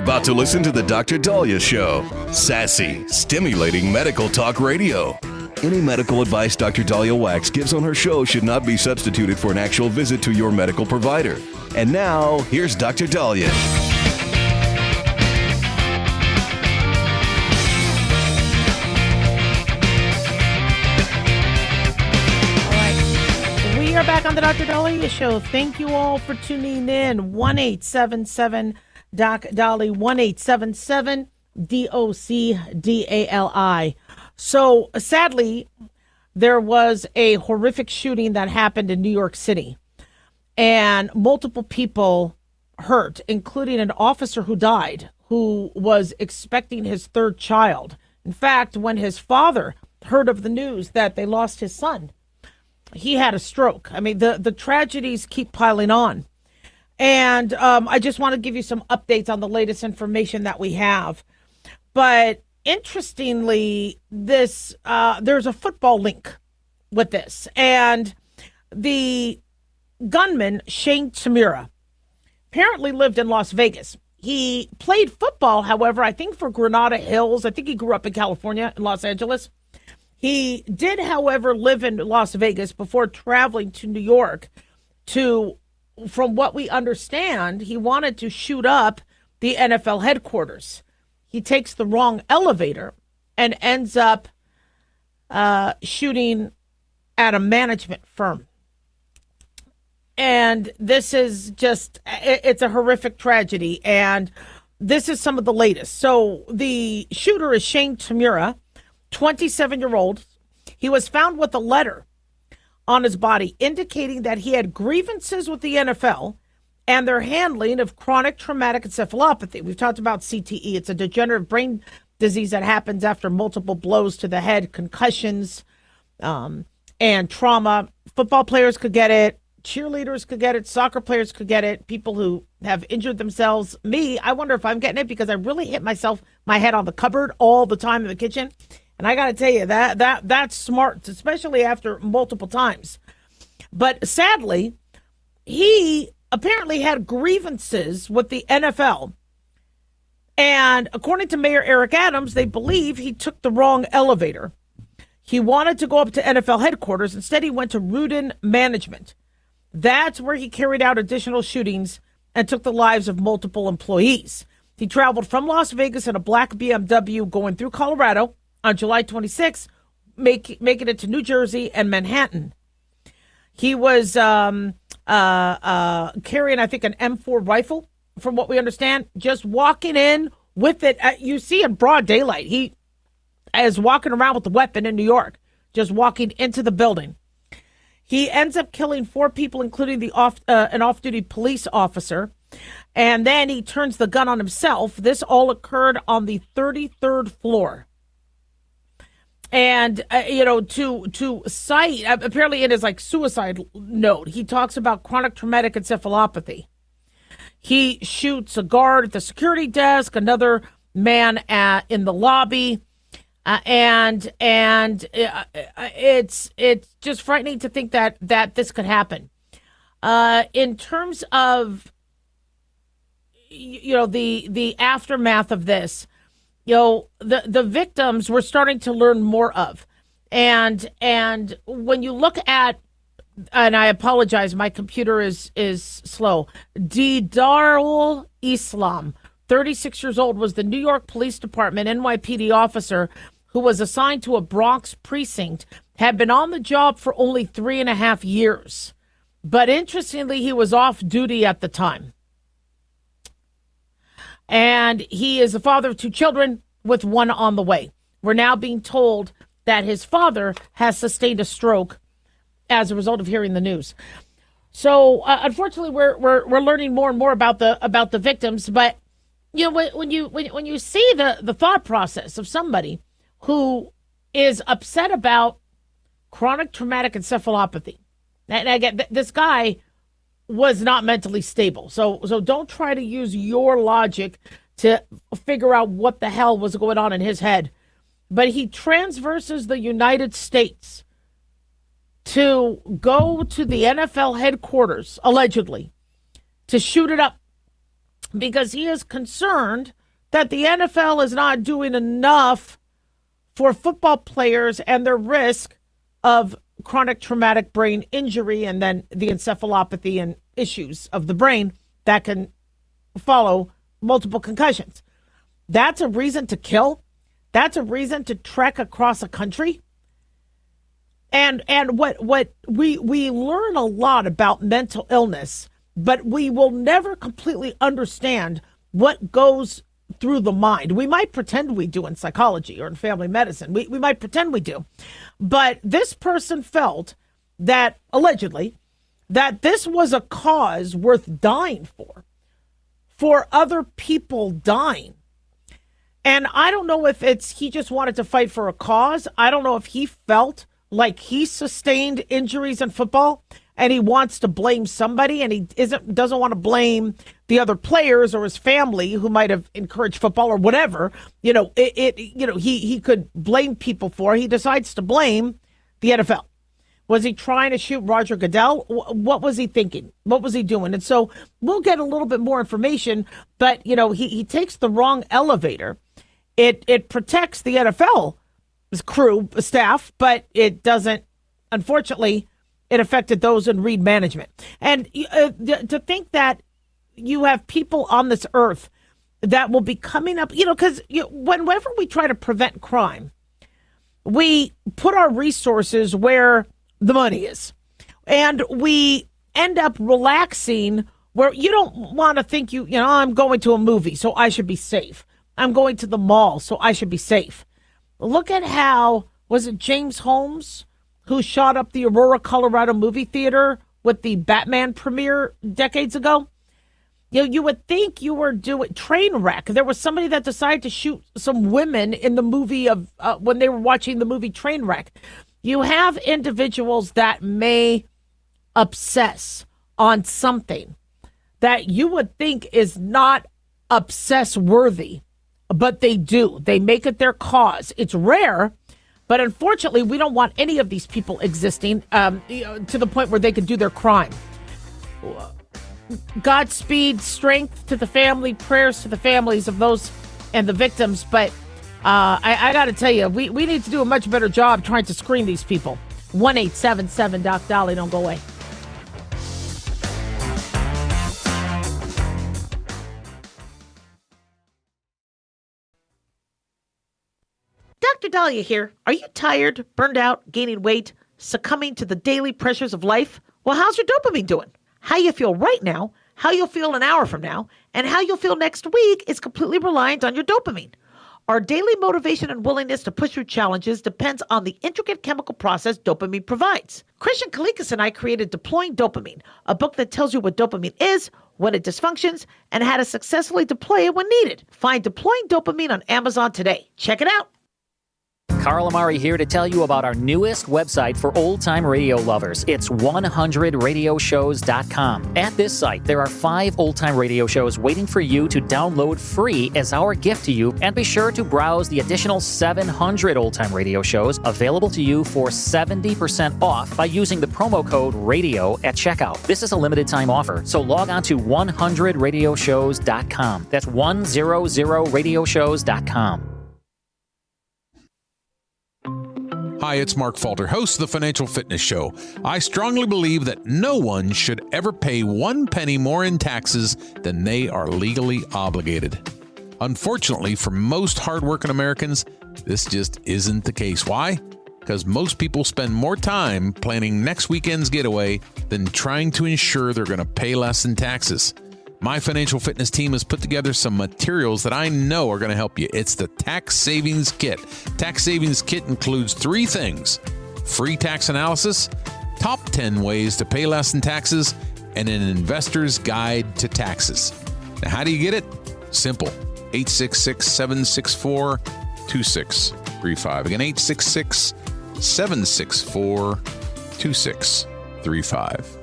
about to listen to the Dr. Daliah Show. Sassy, stimulating medical talk radio. Any medical advice Dr. Daliah Wax gives on her show should not be substituted for an actual visit to your medical provider. And now, here's Dr. Daliah. We are back on the Dr. Daliah Show. Thank you all for tuning in. 1-877-DOC-DALI, 1-877-DOC-DALI. So, sadly, there was a horrific shooting that happened in New York City, and multiple people hurt, including an officer who died, who was expecting his third child. In fact, when his father heard of the news that they lost his son, he had a stroke. I mean, the tragedies keep piling on. And I just want to give you some updates on the latest information that we have. But interestingly, there's a football link with this. And the gunman, Shane Tamura, apparently lived in Las Vegas. He played football, however, I think for Granada Hills. I think he grew up in California, in Los Angeles. He did, however, live in Las Vegas before traveling to New York to, from what we understand, he wanted to shoot up the NFL headquarters. He takes the wrong elevator and ends up shooting at a management firm. And this is just, it's a horrific tragedy. And this is some of the latest. So the shooter is Shane Tamura, 27-year-old. He was found with a letter on his body indicating that he had grievances with the NFL and their handling of chronic traumatic encephalopathy. We've talked about CTE. It's a degenerative brain disease that happens after multiple blows to the head, concussions, and trauma. Football players could get it. Cheerleaders could get it. Soccer players could get it. People who have injured themselves. Me, I wonder if I'm getting it because I really hit my head on the cupboard all the time in the kitchen. And I got to tell you, that's smart, especially after multiple times. But sadly, he apparently had grievances with the NFL. And according to Mayor Eric Adams, they believe he took the wrong elevator. He wanted to go up to NFL headquarters. Instead, he went to Rudin Management. That's where he carried out additional shootings and took the lives of multiple employees. He traveled from Las Vegas in a black BMW going through Colorado on July 26th, making it to New Jersey and Manhattan. He was carrying, I think, an M4 rifle, from what we understand, just walking in with it. You see in broad daylight. He is walking around with the weapon in New York, just walking into the building. He ends up killing 4 people, including an off-duty police officer. And then he turns the gun on himself. This all occurred on the 33rd floor. And, to cite, apparently in his suicide note, he talks about chronic traumatic encephalopathy. He shoots a guard at the security desk, another man in the lobby. And it's just frightening to think that this could happen. In terms of, the aftermath of this, the victims we're starting to learn more of. And when you look at, and I apologize, my computer is slow. Darul Islam, 36 years old, was the New York Police Department NYPD officer who was assigned to a Bronx precinct, had been on the job for only 3.5 years. But interestingly, he was off duty at the time. And he is the father of 2 children with 1 on the way. We're now being told that his father has sustained a stroke as a result of hearing the news. So unfortunately, we're learning more and more about the victims. But when you see the thought process of somebody who is upset about chronic traumatic encephalopathy, and again, this guy was not mentally stable. So don't try to use your logic to figure out what the hell was going on in his head. But he transverses the United States to go to the NFL headquarters, allegedly, to shoot it up because he is concerned that the NFL is not doing enough for football players and their risk of chronic traumatic brain injury and then the encephalopathy and issues of the brain that can follow multiple concussions. That's a reason to kill. That's a reason to trek across a country. And what we learn a lot about mental illness, but we will never completely understand what goes through the mind. We might pretend we do in psychology or in family medicine. We might pretend we do. But this person felt that, allegedly, that this was a cause worth dying for other people dying. And I don't know if he just wanted to fight for a cause. I don't know if he felt like he sustained injuries in football and he wants to blame somebody, and he doesn't want to blame the other players or his family who might have encouraged football or whatever. He could blame people for. He decides to blame the NFL. Was he trying to shoot Roger Goodell? What was he thinking? What was he doing? And so we'll get a little bit more information, but he takes the wrong elevator. It protects the NFL crew, staff, but it doesn't, unfortunately, it affected those in Reed management. And to think that you have people on this earth that will be coming up, because whenever we try to prevent crime, we put our resources where the money is. And we end up relaxing where you don't want to think I'm going to a movie, so I should be safe. I'm going to the mall, so I should be safe. Look at how, was it James Holmes who shot up the Aurora, Colorado movie theater with the Batman premiere decades ago? You would think you were doing Trainwreck. There was somebody that decided to shoot some women in the movie of when they were watching the movie Trainwreck. You have individuals that may obsess on something that you would think is not obsess worthy, but they do. They make it their cause. It's rare, but unfortunately, we don't want any of these people existing to the point where they could do their crime. Godspeed, strength to the family, prayers to the families of those and the victims. But I got to tell you, we need to do a much better job trying to screen these people. 1-877-DOC-DOLLY. Don't go away. Dr. Daliah here. Are you tired, burned out, gaining weight, succumbing to the daily pressures of life? Well, how's your dopamine doing? How you feel right now, how you'll feel an hour from now, and how you'll feel next week is completely reliant on your dopamine. Our daily motivation and willingness to push through challenges depends on the intricate chemical process dopamine provides. Christian Kalikas and I created Deploying Dopamine, a book that tells you what dopamine is, when it dysfunctions, and how to successfully deploy it when needed. Find Deploying Dopamine on Amazon today. Check it out. Carl Amari here to tell you about our newest website for old-time radio lovers. It's 100radioshows.com. At this site, there are 5 old-time radio shows waiting for you to download free as our gift to you, and be sure to browse the additional 700 old-time radio shows available to you for 70% off by using the promo code RADIO at checkout. This is a limited-time offer, so log on to 100radioshows.com. That's 100radioshows.com. Hi, it's Mark Falter, host of the Financial Fitness Show. I strongly believe that no one should ever pay 1 penny more in taxes than they are legally obligated. Unfortunately, for most hardworking Americans, this just isn't the case. Why? Because most people spend more time planning next weekend's getaway than trying to ensure they're going to pay less in taxes. My financial fitness team has put together some materials that I know are going to help you. It's the Tax Savings Kit. Tax Savings Kit includes 3 things: free tax analysis, top 10 ways to pay less in taxes, and an investor's guide to taxes. Now, how do you get it? Simple. 866-764-2635. Again, 866-764-2635.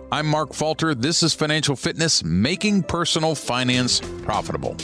I'm Mark Falter. This is Financial Fitness, making personal finance profitable.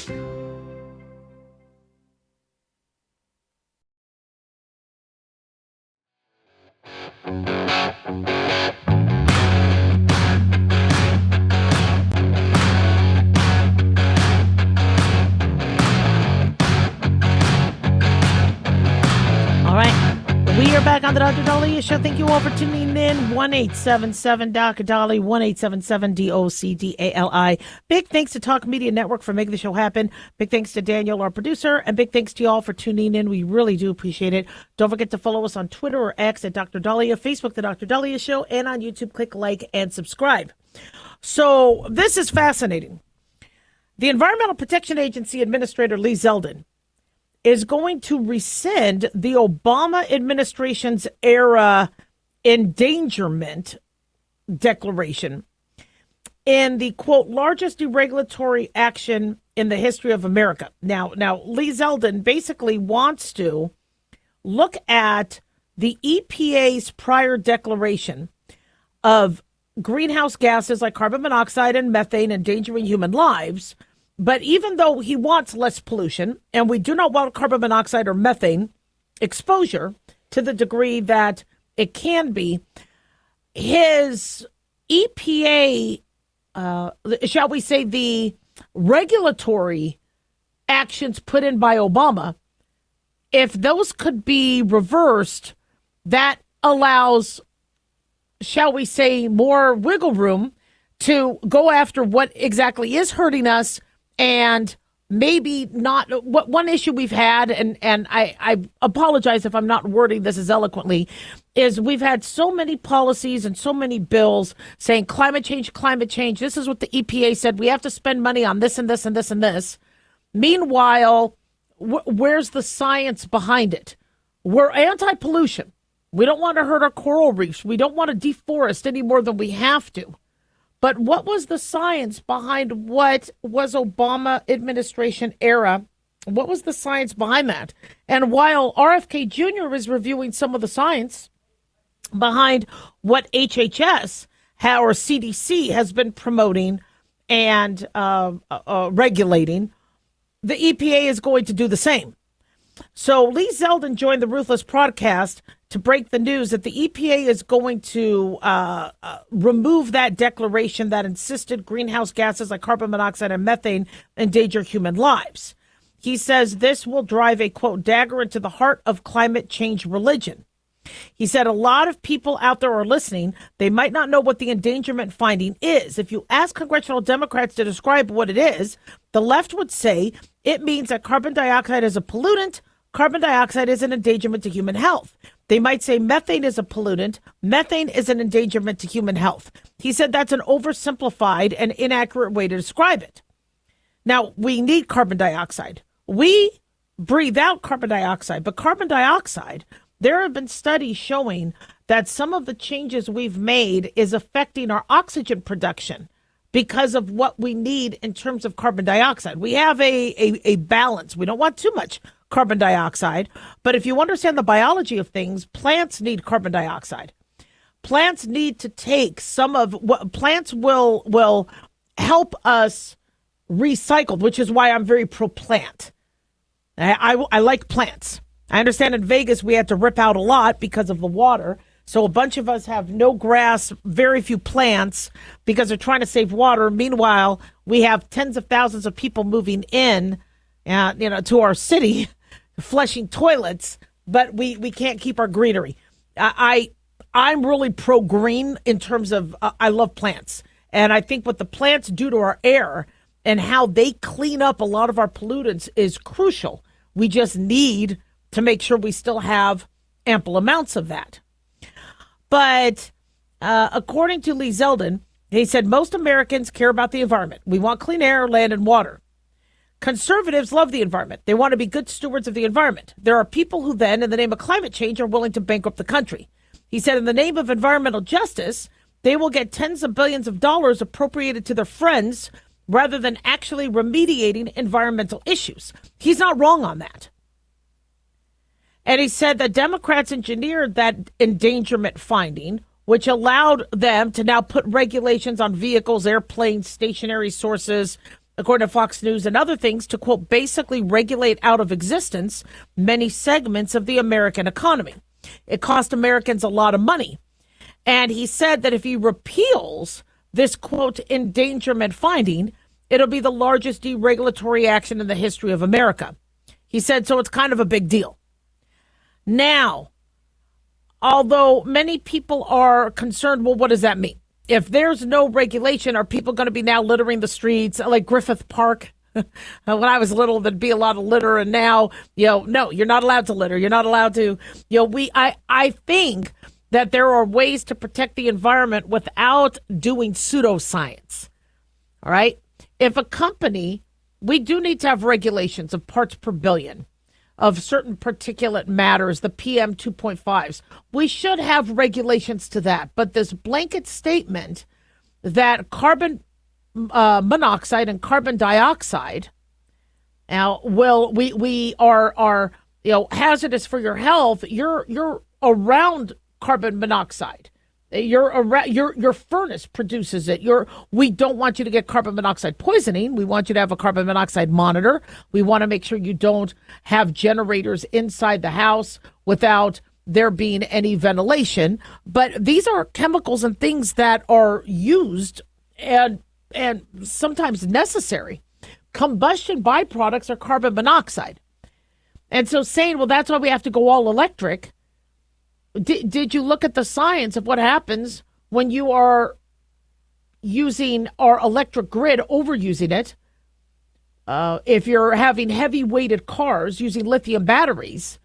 We are back on the Dr. Daliah Show. Thank you all for tuning in. 1-877-Dr. Dali, 1-877-DOCDALI. Big thanks to Talk Media Network for making the show happen. Big thanks to Daniel, our producer, and big thanks to you all for tuning in. We really do appreciate it. Don't forget to follow us on Twitter or X at Dr. Daliah, Facebook, The Dr. Daliah Show, and on YouTube, click like and subscribe. So this is fascinating. The Environmental Protection Agency Administrator Lee Zeldin is going to rescind the Obama administration's era endangerment declaration in the, quote, largest deregulatory action in the history of America. Now, Lee Zeldin basically wants to look at the EPA's prior declaration of greenhouse gases like carbon monoxide and methane endangering human lives. But even though he wants less pollution, and we do not want carbon monoxide or methane exposure to the degree that it can be, his EPA, shall we say, the regulatory actions put in by Obama, if those could be reversed, that allows, shall we say, more wiggle room to go after what exactly is hurting us. And maybe not what one issue we've had, and I apologize if I'm not wording this as eloquently, is we've had so many policies and so many bills saying climate change, climate change. This is what the EPA said. We have to spend money on this and this and this and this. Meanwhile, where's the science behind it? We're anti-pollution. We don't want to hurt our coral reefs. We don't want to deforest any more than we have to. But what was the science behind what was Obama administration era? What was the science behind that? And while RFK Jr. is reviewing some of the science behind what HHS or CDC has been promoting and regulating, the EPA is going to do the same. So Lee Zeldin joined the Ruthless podcast to break the news that the EPA is going to remove that declaration that insisted greenhouse gases like carbon monoxide and methane endanger human lives. He says this will drive a, quote, dagger into the heart of climate change religion. He said a lot of people out there are listening. They might not know what the endangerment finding is. If you ask congressional Democrats to describe what it is, the left would say it means that carbon dioxide is a pollutant. Carbon dioxide is an endangerment to human health. They might say methane is a pollutant. Methane is an endangerment to human health. He said that's an oversimplified and inaccurate way to describe it. Now, we need carbon dioxide. We breathe out carbon dioxide, but carbon dioxide, there have been studies showing that some of the changes we've made is affecting our oxygen production because of what we need in terms of carbon dioxide. We have a balance. We don't want too much carbon dioxide, but if you understand the biology of things, plants need carbon dioxide. Plants need to take some of what plants will help us recycle, which is why I'm very pro-plant. I like plants. I understand in Vegas we had to rip out a lot because of the water. So a bunch of us have no grass, very few plants because they're trying to save water. Meanwhile, we have tens of thousands of people moving in, to our city, flushing toilets, but we can't keep our greenery. I'm really pro-green in terms of I love plants. And I think what the plants do to our air and how they clean up a lot of our pollutants is crucial. We just need to make sure we still have ample amounts of that. But according to Lee Zeldin, he said most Americans care about the environment. We want clean air, land, and water. Conservatives love the environment. They want to be good stewards of the environment. There are people who then, in the name of climate change, are willing to bankrupt the country. He said in the name of environmental justice, they will get tens of billions of dollars appropriated to their friends rather than actually remediating environmental issues. He's not wrong on that. And he said that Democrats engineered that endangerment finding, which allowed them to now put regulations on vehicles, airplanes, stationary sources, according to Fox News and other things, to, quote, basically regulate out of existence many segments of the American economy. It cost Americans a lot of money. And he said that if he repeals this, quote, endangerment finding, it'll be the largest deregulatory action in the history of America. He said, so it's kind of a big deal. Now, although many people are concerned, well, what does that mean? If there's no regulation, are people going to be now littering the streets like Griffith Park? When I was little, there'd be a lot of litter, and now, no, you're not allowed to litter. You're not allowed to, I think that there are ways to protect the environment without doing pseudoscience. All right. If a company, we do need to have regulations of parts per billion of certain particulate matters, the PM 2.5s. We should have regulations to that. But this blanket statement that carbon monoxide and carbon dioxide now we are hazardous for your health. You're around carbon monoxide. Your furnace produces it. We don't want you to get carbon monoxide poisoning. We want you to have a carbon monoxide monitor. We want to make sure you don't have generators inside the house without there being any ventilation. But these are chemicals and things that are used and sometimes necessary. Combustion byproducts are carbon monoxide. And so saying, well, that's why we have to go all electric. Did you look at the science of what happens when you are using our electric grid, overusing it? If you're having heavy-weighted cars using lithium batteries.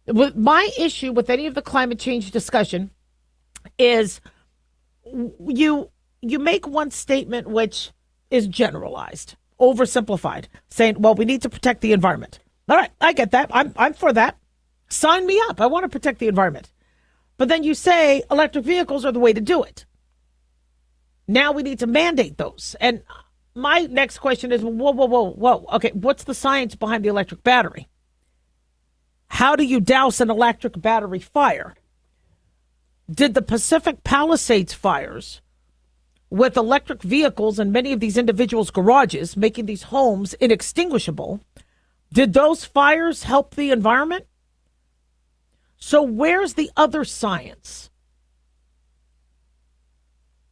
My issue with any of the climate change discussion is you make one statement which is generalized, oversimplified, saying, well, we need to protect the environment. All right, I get that. I'm for that. Sign me up. I want to protect the environment. But then you say electric vehicles are the way to do it. Now we need to mandate those. And my next question is, whoa. Okay, what's the science behind the electric battery? How do you douse an electric battery fire? Did the Pacific Palisades fires with electric vehicles in many of these individuals' garages, making these homes inextinguishable, did those fires help the environment? So where's the other science?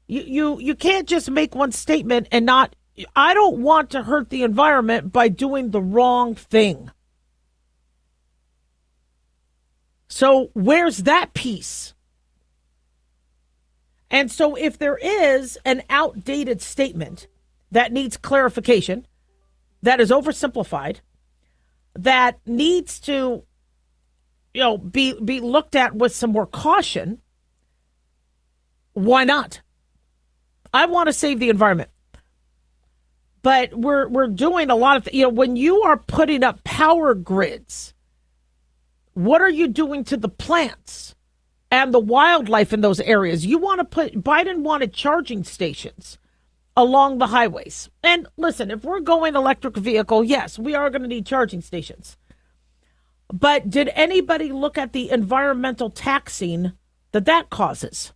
You can't just make one statement and not, I don't want to hurt the environment by doing the wrong thing. So where's that piece? And so if there is an outdated statement that needs clarification, that is oversimplified, that needs to be looked at with some more caution, why not? I want to save the environment. But we're doing a lot of, when you are putting up power grids, what are you doing to the plants and the wildlife in those areas? Biden wanted charging stations along the highways. And listen, if we're going electric vehicle, yes, we are going to need charging stations. But did anybody look at the environmental taxing that causes?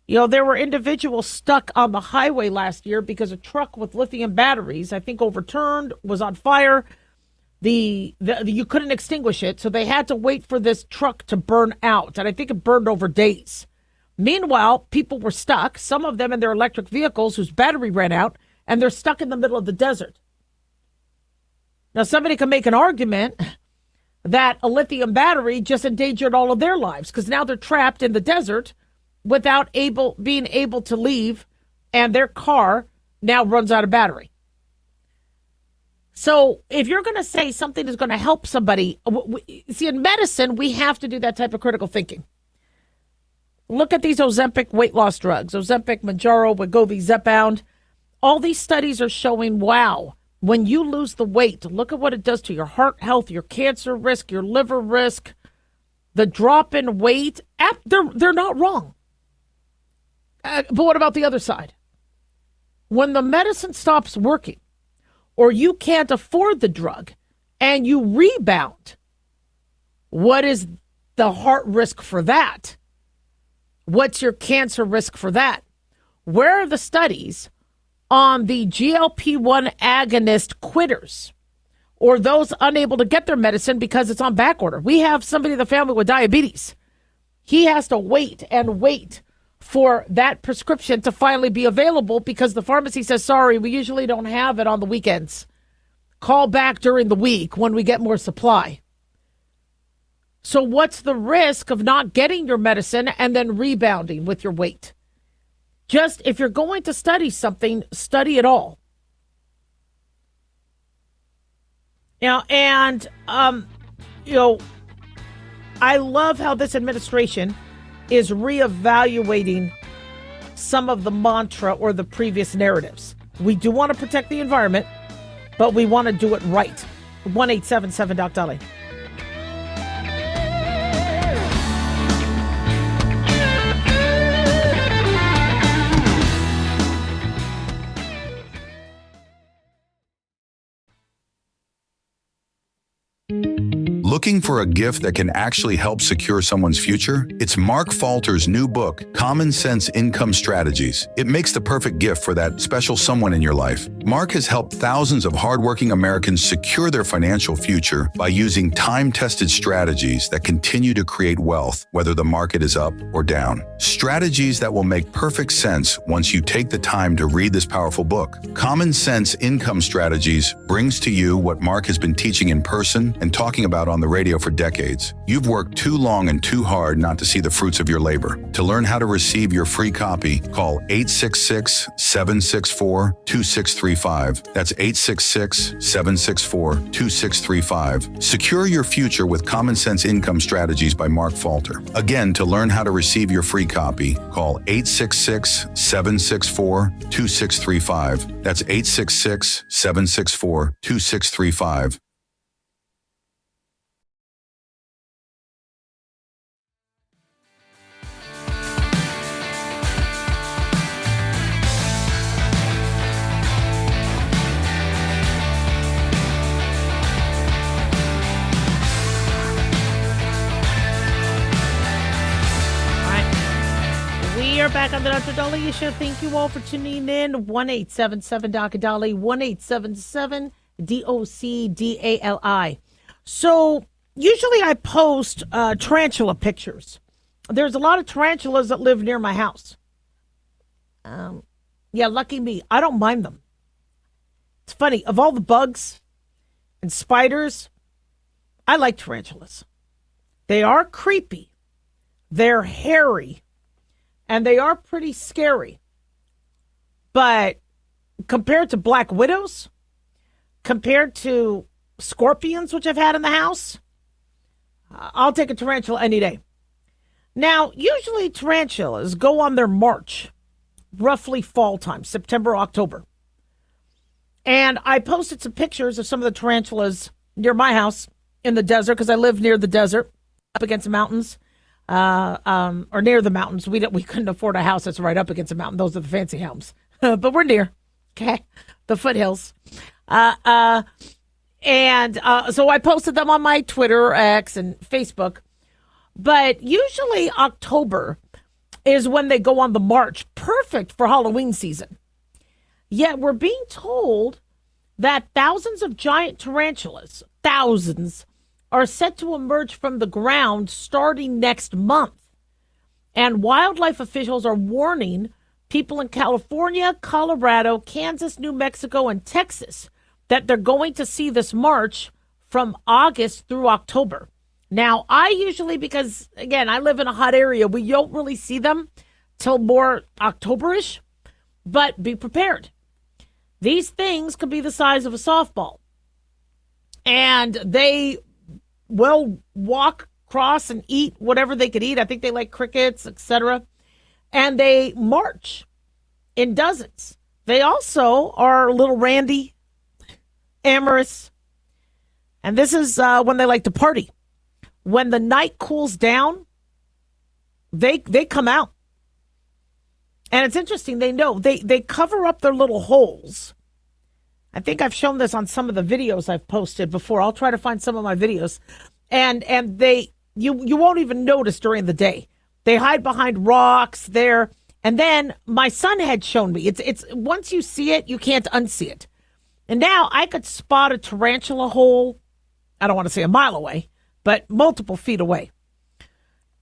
There were individuals stuck on the highway last year because a truck with lithium batteries, I think, overturned, was on fire. You couldn't extinguish it, so they had to wait for this truck to burn out. And I think it burned over days. Meanwhile, people were stuck, some of them in their electric vehicles whose battery ran out, and they're stuck in the middle of the desert. Now, somebody can make an argument that a lithium battery just endangered all of their lives because now they're trapped in the desert without being able to leave, and their car now runs out of battery. So if you're going to say something is going to help somebody, see, in medicine, we have to do that type of critical thinking. Look at these Ozempic weight loss drugs, Ozempic, Mounjaro, Wegovy, Zepbound. All these studies are showing, wow, when you lose the weight, look at what it does to your heart health, your cancer risk, your liver risk, the drop in weight. They're not wrong. But what about the other side? When the medicine stops working or you can't afford the drug and you rebound, what is the heart risk for that? What's your cancer risk for that? Where are the studies on the GLP-1 agonist quitters or those unable to get their medicine because it's on back order? We have somebody in the family with diabetes. He has to wait and wait for that prescription to finally be available because the pharmacy says, sorry, we usually don't have it on the weekends. Call back during the week when we get more supply. So what's the risk of not getting your medicine and then rebounding with your weight? Just if you're going to study something, study it all. I love how this administration is reevaluating some of the mantra or the previous narratives. We do want to protect the environment, but we want to do it right. 1-877-DOC-DALIAH. Looking for a gift that can actually help secure someone's future? It's Mark Falter's new book, Common Sense Income Strategies. It makes the perfect gift for that special someone in your life. Mark has helped thousands of hardworking Americans secure their financial future by using time-tested strategies that continue to create wealth, whether the market is up or down. Strategies that will make perfect sense once you take the time to read this powerful book. Common Sense Income Strategies brings to you what Mark has been teaching in person and talking about on the radio for decades. You've worked too long and too hard not to see the fruits of your labor. To learn how to receive your free copy, call 866-764-2635. That's 866-764-2635. Secure your future with Common Sense Income Strategies by Mark Falter. Again, to learn how to receive your free copy, call 866-764-2635. That's 866-764-2635. We are back on the Dr. Daliah Show. Thank you all for tuning in. 1-877-DOC-DALIAH, 1-877-DOC-DALI. So usually I post tarantula pictures. There's a lot of tarantulas that live near my house. Lucky me. I don't mind them. It's funny. Of all the bugs and spiders, I like tarantulas. They are creepy. They're hairy. And they are pretty scary. But compared to black widows, compared to scorpions, which I've had in the house, I'll take a tarantula any day. Now, usually tarantulas go on their march, roughly fall time, September, October. And I posted some pictures of some of the tarantulas near my house in the desert, because I live near the desert, up against the mountains. Or near the mountains. We couldn't afford a house that's right up against a mountain. Those are the fancy homes, but we're near. Okay, the foothills. So I posted them on my Twitter, X, and Facebook. But usually October is when they go on the march, perfect for Halloween season. Yet we're being told that thousands of giant tarantulas, thousands, are set to emerge from the ground starting next month. And wildlife officials are warning people in California, Colorado, Kansas, New Mexico, and Texas that they're going to see this march from August through October. Now, I usually, because, again, I live in a hot area, we don't really see them till more October-ish, but be prepared. These things could be the size of a softball. And they will walk, cross, and eat whatever they could eat. I think they like crickets, etc. And they march in dozens. They also are a little randy, amorous. And this is when they like to party. When the night cools down, they come out. And it's interesting, they cover up their little holes. I think I've shown this on some of the videos I've posted before. I'll try to find some of my videos. And you won't even notice during the day. They hide behind rocks there. And then my son had shown me, it's once you see it, you can't unsee it. And now I could spot a tarantula hole, I don't want to say a mile away, but multiple feet away.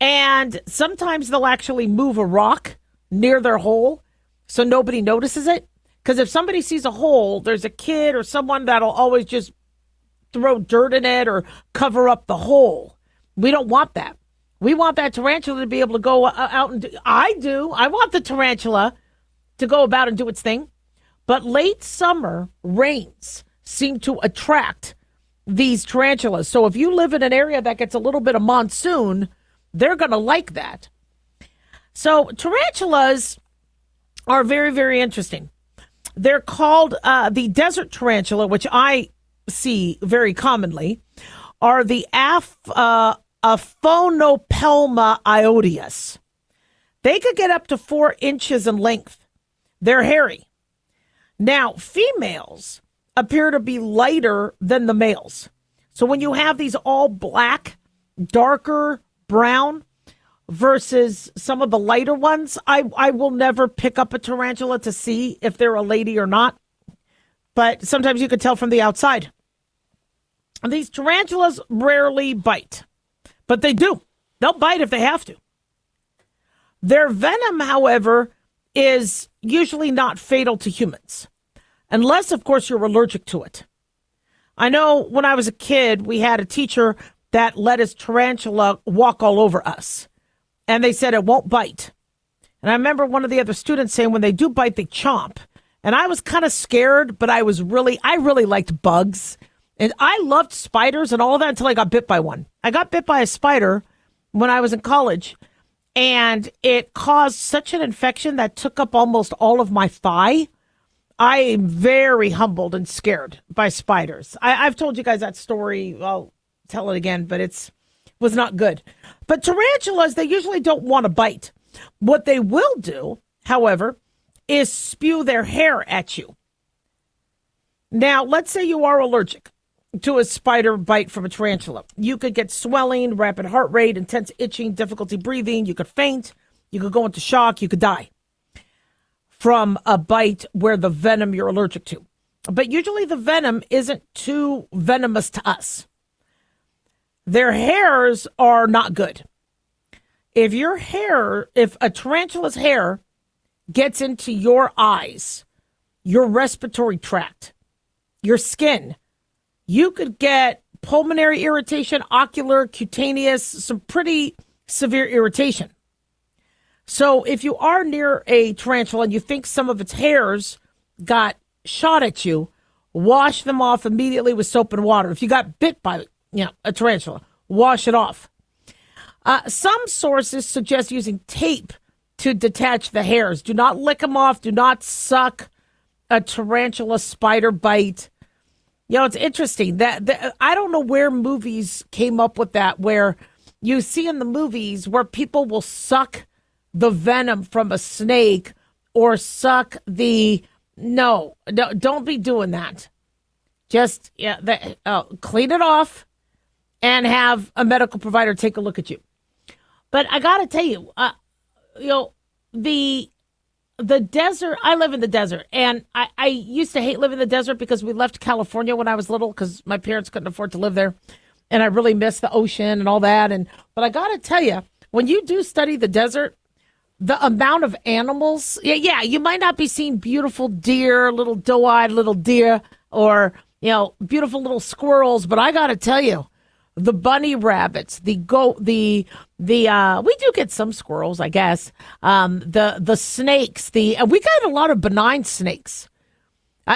And sometimes they'll actually move a rock near their hole so nobody notices it. Because if somebody sees a hole, there's a kid or someone that'll always just throw dirt in it or cover up the hole. We don't want that. We want that tarantula to be able to go out and do. I do. I want the tarantula to go about and do its thing. But late summer rains seem to attract these tarantulas. So if you live in an area that gets a little bit of monsoon, they're going to like that. So tarantulas are very, very interesting. They're called the desert tarantula, which I see very commonly, are the Aphonopelma iodeus. They could get up to 4 inches in length. They're hairy. Now, females appear to be lighter than the males. So when you have these all black, darker brown versus some of the lighter ones, I will never pick up a tarantula to see if they're a lady or not. But sometimes you can tell from the outside. And these tarantulas rarely bite, but they do. They'll bite if they have to. Their venom, however, is usually not fatal to humans, unless, of course, you're allergic to it. I know when I was a kid, we had a teacher that let his tarantula walk all over us, and they said it won't bite. And I remember one of the other students saying when they do bite, they chomp. And I was kind of scared, but I really liked bugs. And I loved spiders and all of that until I got bit by one. I got bit by a spider when I was in college, and it caused such an infection that took up almost all of my thigh. I am very humbled and scared by spiders. I've told you guys that story. I'll tell it again, but was not good. But tarantulas, they usually don't want to bite. What they will do, however, is spew their hair at you. Now, let's say you are allergic to a spider bite from a tarantula. You could get swelling, rapid heart rate, intense itching, difficulty breathing. You could faint. You could go into shock. You could die from a bite where the venom you're allergic to. But usually the venom isn't too venomous to us. Their hairs are not good. If a tarantula's hair gets into your eyes, your respiratory tract, your skin, you could get pulmonary irritation, ocular, cutaneous, some pretty severe irritation. So if you are near a tarantula and you think some of its hairs got shot at you, wash them off immediately with soap and water. If you got bit by a tarantula, wash it off. Some sources suggest using tape to detach the hairs. Do not lick them off. Do not suck a tarantula spider bite. It's interesting that I don't know where movies came up with that, where you see in the movies where people will suck the venom from a snake or suck no, don't be doing that. Just clean it off and have a medical provider take a look at you. But I got to tell you, the desert, I live in the desert, and I used to hate living in the desert because we left California when I was little because my parents couldn't afford to live there, and I really miss the ocean and all that. But I got to tell you, when you do study the desert, the amount of animals, you might not be seeing beautiful deer, little doe-eyed little deer, or, beautiful little squirrels, but I got to tell you, the bunny rabbits, we do get some squirrels, I guess. The snakes, we got a lot of benign snakes.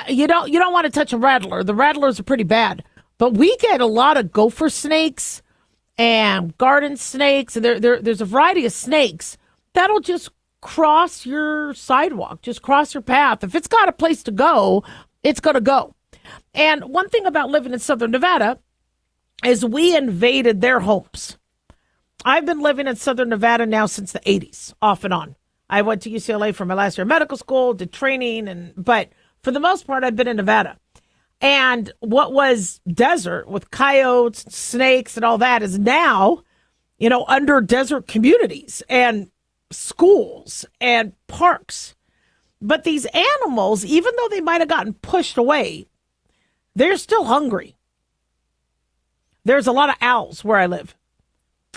You don't want to touch a rattler. The rattlers are pretty bad, but we get a lot of gopher snakes and garden snakes, and there's a variety of snakes that'll just cross your sidewalk, just cross your path. If it's got a place to go, it's going to go. And one thing about living in Southern Nevada is we invaded their homes. I've been living in Southern Nevada now since the 80s, off and on. I went to UCLA for my last year of medical school, did training, but for the most part, I've been in Nevada. And what was desert with coyotes, snakes, and all that is now, under desert communities and schools and parks. But these animals, even though they might have gotten pushed away, they're still hungry. There's a lot of owls where I live.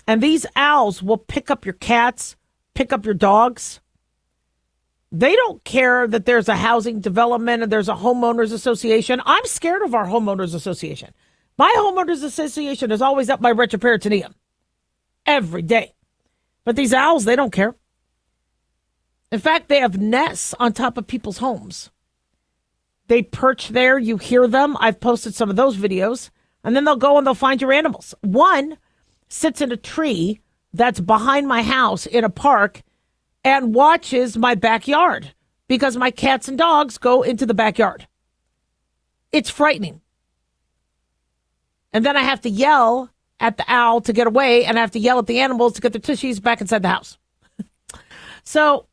And these owls will pick up your cats, pick up your dogs. They don't care that there's a housing development and there's a homeowners association. I'm scared of our homeowners association. My homeowners association is always up my retroperitoneum. every day. But these owls, they don't care. In fact, they have nests on top of people's homes. They perch there. You hear them. I've posted some of those videos. And then they'll go and they'll find your animals. One sits in a tree that's behind my house in a park and watches my backyard because my cats and dogs go into the backyard. It's frightening. And then I have to yell at the owl to get away, and I have to yell at the animals to get their tushies back inside the house. So,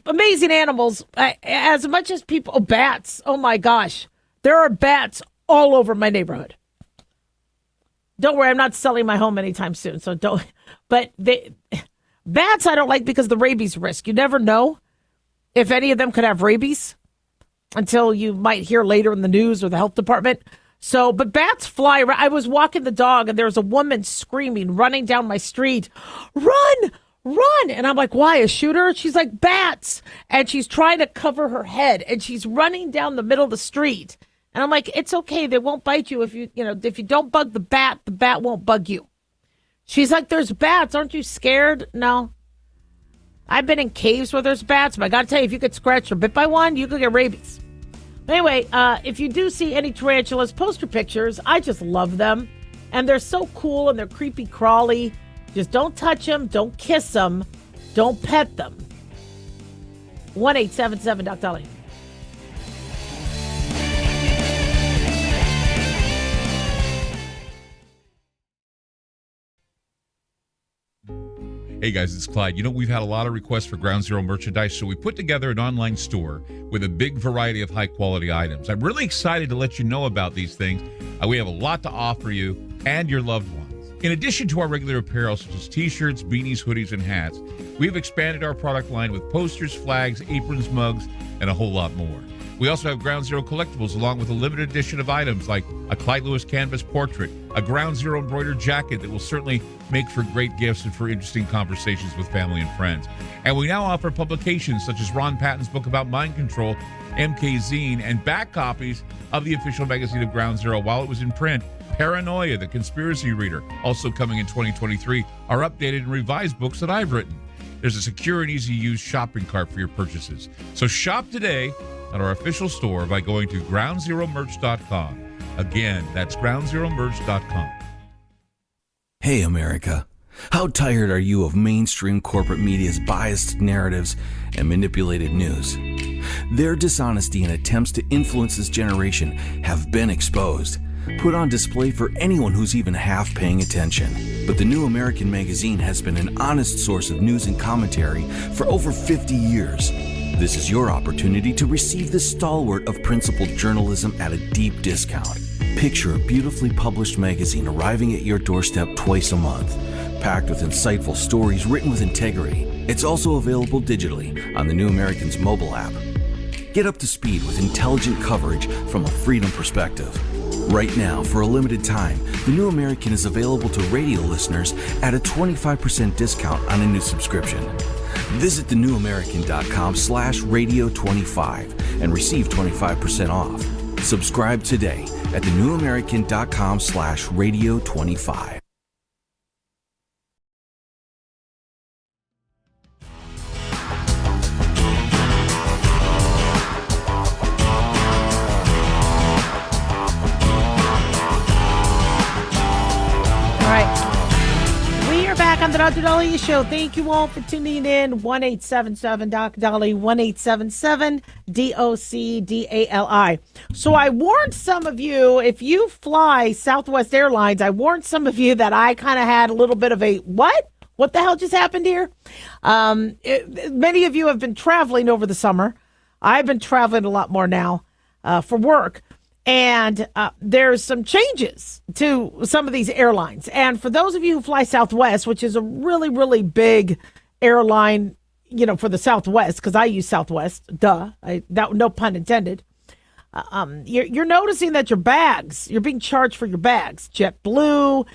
amazing animals. As much as people, bats, oh my gosh. There are bats all over my neighborhood. Don't worry, I'm not selling my home anytime soon, so don't. But bats I don't like because of the rabies risk. You never know if any of them could have rabies until you might hear later in the news or the health department. So, but bats fly around. I was walking the dog and there was a woman screaming, running down my street, run, run. And I'm like, why, a shooter? She's like, bats. And she's trying to cover her head and she's running down the middle of the street. And I'm like, it's okay. They won't bite you if you don't bug the bat won't bug you. She's like, there's bats. Aren't you scared? No. I've been in caves where there's bats, but I got to tell you, if you get scratched or bit by one, you could get rabies. Anyway, if you do see any tarantulas, post your pictures. I just love them. And they're so cool and they're creepy crawly. Just don't touch them. Don't kiss them. Don't pet them. 1-877-DOC-DALIAH. Hey guys, it's Clyde. You know, we've had a lot of requests for Ground Zero merchandise, so we put together an online store with a big variety of high-quality items. I'm really excited to let you know about these things. We have a lot to offer you and your loved ones. In addition to our regular apparel, such as t-shirts, beanies, hoodies, and hats, we've expanded our product line with posters, flags, aprons, mugs, and a whole lot more. We also have Ground Zero collectibles along with a limited edition of items like a Clyde Lewis canvas portrait, a Ground Zero embroidered jacket that will certainly make for great gifts and for interesting conversations with family and friends. And we now offer publications such as Ron Patton's book about mind control, MK Zine, and back copies of the official magazine of Ground Zero while it was in print. Paranoia, the Conspiracy Reader, also coming in 2023, are updated and revised books that I've written. There's a secure and easy-to-use shopping cart for your purchases. So shop today at our official store by going to groundzeromerch.com. Again, that's groundzeromerch.com. Hey, America. How tired are you of mainstream corporate media's biased narratives and manipulated news? Their dishonesty and attempts to influence this generation have been exposed, put on display for anyone who's even half paying attention. But the New American Magazine has been an honest source of news and commentary for over 50 years. This is your opportunity to receive the stalwart of principled journalism at a deep discount. Picture a beautifully published magazine arriving at your doorstep twice a month, packed with insightful stories written with integrity. It's also available digitally on the New American's mobile app. Get up to speed with intelligent coverage from a freedom perspective. Right now, for a limited time, the New American is available to radio listeners at a 25% discount on a new subscription. Visit thenewamerican.com/radio25 and receive 25% off. Subscribe today at thenewamerican.com/radio25. On the Dr. Daliah Show. Thank you all for tuning in. 1-877-DOC-DALIAH, 1-877-DOC-DALI. So I warned some of you, if you fly Southwest Airlines, I warned some of you that I kind of had a little bit of a, what? What the hell just happened here? Many of you have been traveling over the summer. I've been traveling a lot more now for work. And there's some changes to some of these airlines. And for those of you who fly Southwest, which is a really, really big airline, you know, for the Southwest, because I use Southwest, no pun intended. You're noticing that your bags, you're being charged for your bags. JetBlue,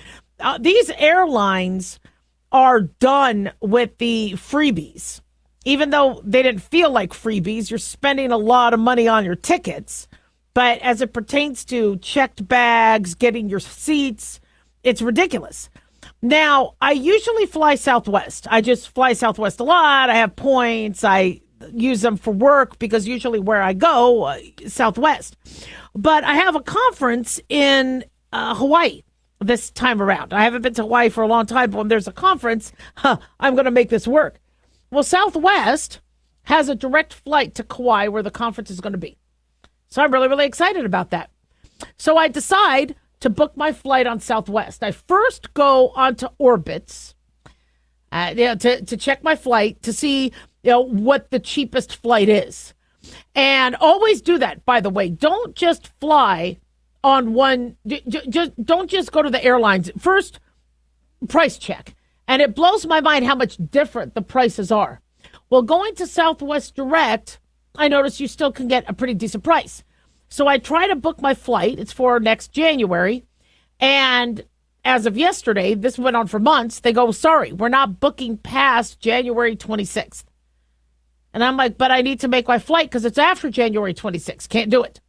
these airlines are done with the freebies. Even though they didn't feel like freebies, you're spending a lot of money on your tickets. But as it pertains to checked bags, getting your seats, it's ridiculous. Now, I usually fly Southwest. I just fly Southwest a lot. I have points. I use them for work because usually where I go, Southwest. But I have a conference in Hawaii this time around. I haven't been to Hawaii for a long time, but when there's a conference, I'm going to make this work. Well, Southwest has a direct flight to Kauai where the conference is going to be. So I'm really, really excited about that. So I decide to book my flight on Southwest. I first go onto Orbitz to check my flight to see what the cheapest flight is. And always do that, by the way. Don't just fly on one. Don't just go to the airlines. First, price check. And it blows my mind how much different the prices are. Well, going to Southwest Direct, I notice you still can get a pretty decent price. So I try to book my flight. It's for next January. And as of yesterday, this went on for months. They go, sorry, we're not booking past January 26th. And I'm like, but I need to make my flight because it's after January 26th. Can't do it.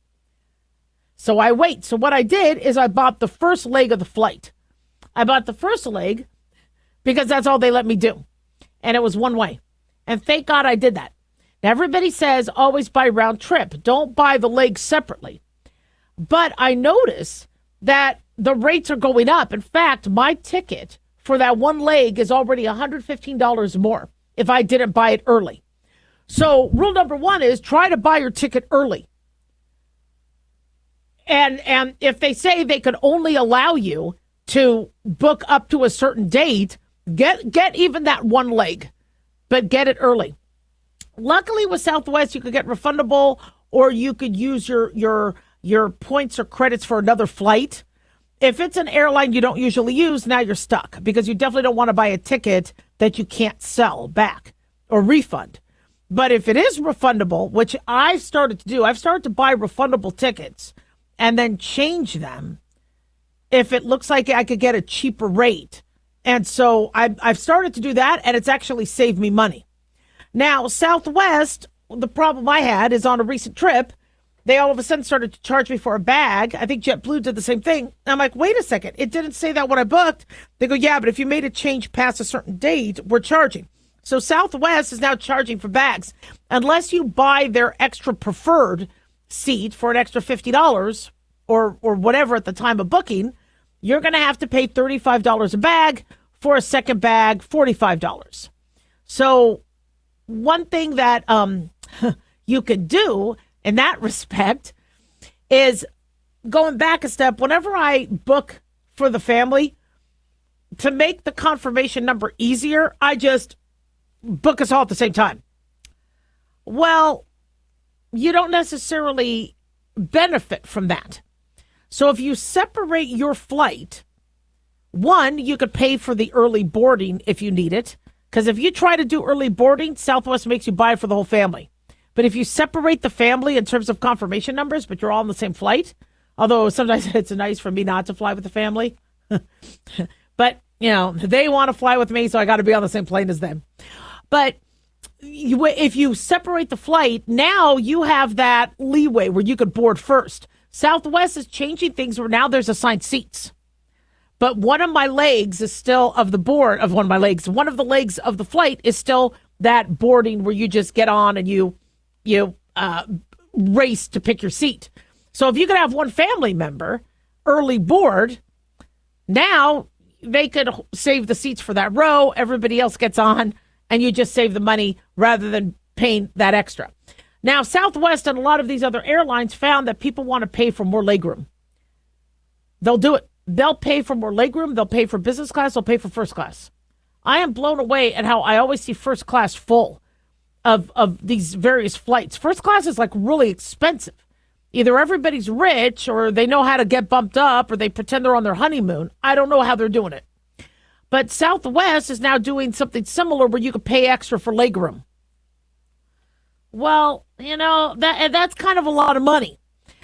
So I wait. So what I did is I bought the first leg of the flight. I bought the first leg because that's all they let me do. And it was one way. And thank God I did that. Now, everybody says always buy round trip. Don't buy the legs separately. But I notice that the rates are going up. In fact, my ticket for that one leg is already $115 more if I didn't buy it early. So rule number one is try to buy your ticket early. And if they say they could only allow you to book up to a certain date, get even that one leg, but get it early. Luckily with Southwest, you could get refundable, or you could use your points or credits for another flight. If it's an airline you don't usually use, now you're stuck because you definitely don't want to buy a ticket that you can't sell back or refund. But if it is refundable, which I've started to do, I've started to buy refundable tickets and then change them if it looks like I could get a cheaper rate. And so I've started to do that, and it's actually saved me money. Now, Southwest, the problem I had is on a recent trip, they all of a sudden started to charge me for a bag. I think JetBlue did the same thing. I'm like, wait a second. It didn't say that when I booked. They go, yeah, but if you made a change past a certain date, we're charging. So Southwest is now charging for bags. Unless you buy their extra preferred seat for an extra $50 or whatever at the time of booking, you're going to have to pay $35 a bag. For a second bag, $45. So one thing that you could do in that respect is going back a step. Whenever I book for the family, to make the confirmation number easier, I just book us all at the same time. Well, you don't necessarily benefit from that. So if you separate your flight, one, you could pay for the early boarding if you need it. Because if you try to do early boarding, Southwest makes you buy it for the whole family. But if you separate the family in terms of confirmation numbers, but you're all on the same flight, although sometimes it's nice for me not to fly with the family. But, they want to fly with me, so I got to be on the same plane as them. But if you separate the flight, now you have that leeway where you could board first. Southwest is changing things where now there's assigned seats. But one of my legs is still of the board of one of my legs. One of the legs of the flight is still that boarding where you just get on and you race to pick your seat. So if you could have one family member early board, now they could save the seats for that row. Everybody else gets on and you just save the money rather than paying that extra. Now, Southwest and a lot of these other airlines found that people want to pay for more legroom. They'll do it. They'll pay for more legroom. They'll pay for business class. They'll pay for first class. I am blown away at how I always see first class full of these various flights. First class is like really expensive. Either everybody's rich or they know how to get bumped up or they pretend they're on their honeymoon. I don't know how they're doing it. But Southwest is now doing something similar where you could pay extra for legroom. Well, that's kind of a lot of money.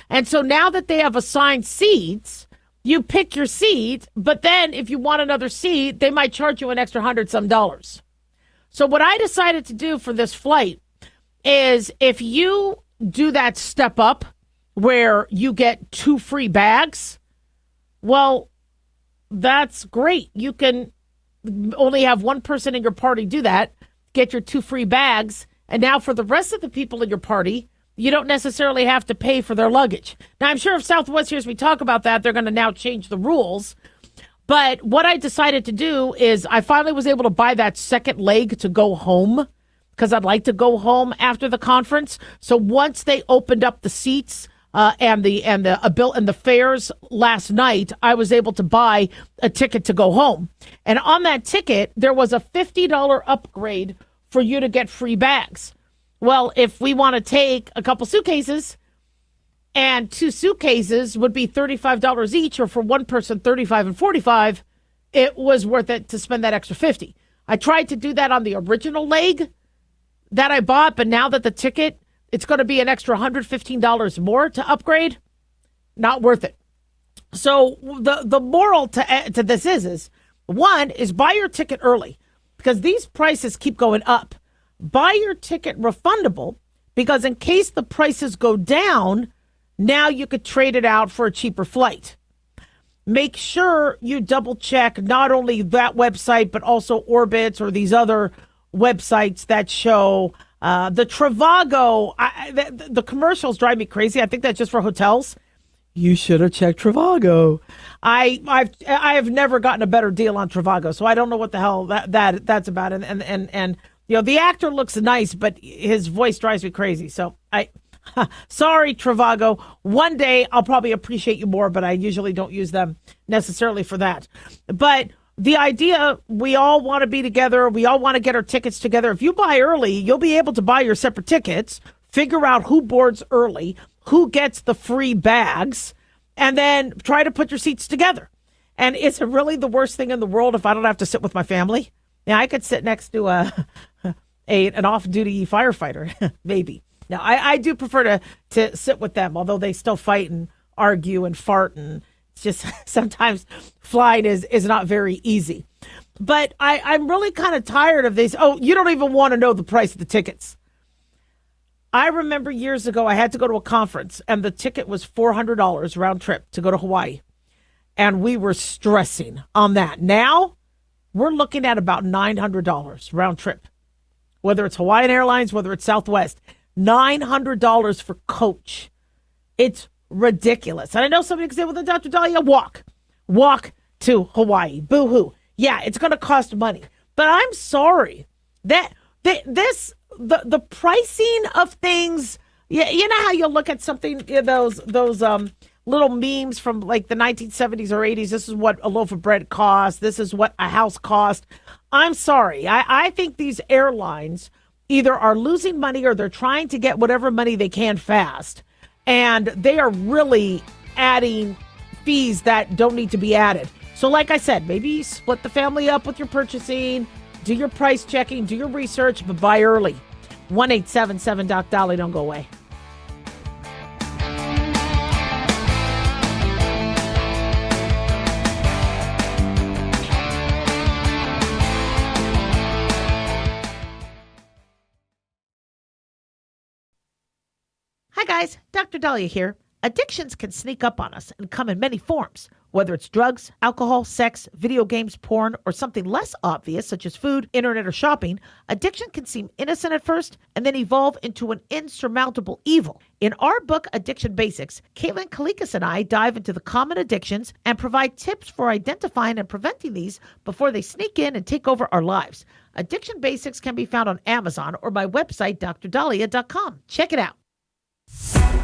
And so now that they have assigned seats, you pick your seat, but then if you want another seat, they might charge you an extra $100-some. So what I decided to do for this flight is if you do that step up where you get 2 free bags, well, that's great. You can only have one person in your party do that, get your 2 free bags. And now for the rest of the people in your party, you don't necessarily have to pay for their luggage. Now, I'm sure if Southwest hears me talk about that, they're going to now change the rules. But what I decided to do is I finally was able to buy that second leg to go home because I'd like to go home after the conference. So once they opened up the seats and the fares last night, I was able to buy a ticket to go home. And on that ticket, there was a $50 upgrade for you to get free bags. Well, if we want to take a couple suitcases, and 2 suitcases would be $35 each, or for one person, $35 and $45, it was worth it to spend that extra $50. I tried to do that on the original leg that I bought, but now that the ticket, it's going to be an extra $115 more to upgrade. Not worth it. So the moral to this is, one, is buy your ticket early because these prices keep going up. Buy your ticket refundable because in case the prices go down, now you could trade it out for a cheaper flight. Make sure you double check not only that website, but also Orbitz or these other websites that show the Trivago. The commercials drive me crazy. I think that's just for hotels. You should have checked Trivago. I have never gotten a better deal on Trivago, so I don't know what the hell that's about. And you know, the actor looks nice, but his voice drives me crazy. So sorry, Trivago. One day I'll probably appreciate you more, but I usually don't use them necessarily for that. But the idea, we all want to be together. We all want to get our tickets together. If you buy early, you'll be able to buy your separate tickets, figure out who boards early, who gets the free bags, and then try to put your seats together. And is it really the worst thing in the world if I don't have to sit with my family? Now, I could sit next to an off-duty firefighter, maybe. Now, I do prefer to sit with them, although they still fight and argue and fart, and it's just sometimes flying is not very easy. But I'm really kind of tired of these. Oh, you don't even want to know the price of the tickets. I remember years ago, I had to go to a conference, and the ticket was $400 round trip to go to Hawaii. And we were stressing on that. Now, we're looking at about $900 round trip, whether it's Hawaiian Airlines, whether it's Southwest. $900 for coach. It's ridiculous. And I know somebody can say, well, then Dr. Daliah, walk to Hawaii. Boo-hoo. Yeah, it's going to cost money. But I'm sorry that the pricing of things, you know how you look at something, those little memes from like the 1970s or 80s. This is what a loaf of bread costs. This is what a house cost. I'm sorry. I think these airlines either are losing money or they're trying to get whatever money they can fast. And they are really adding fees that don't need to be added. So like I said, maybe split the family up with your purchasing, do your price checking, do your research, but buy early. 1-877-DOC-DOLLY. Don't go away. Hi guys, Dr. Daliah here. Addictions can sneak up on us and come in many forms, whether it's drugs, alcohol, sex, video games, porn, or something less obvious such as food, internet, or shopping. Addiction can seem innocent at first and then evolve into an insurmountable evil. In our book, Addiction Basics, Caitlin Kalikas and I dive into the common addictions and provide tips for identifying and preventing these before they sneak in and take over our lives. Addiction Basics can be found on Amazon or my website, drdaliah.com. Check it out.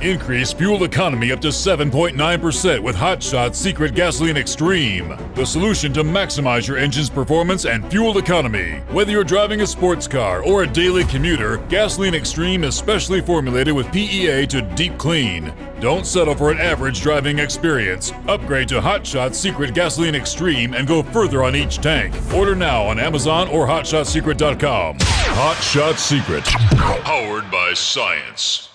Increase fuel economy up to 7.9% with Hot Shot's Secret Gasoline Extreme, the solution to maximize your engine's performance and fuel economy. Whether you're driving a sports car or a daily commuter, Gasoline Extreme is specially formulated with PEA to deep clean. Don't settle for an average driving experience. Upgrade to Hot Shot's Secret Gasoline Extreme and go further on each tank. Order now on Amazon or HotShotSecret.com. Hot Shot Secret, powered by science.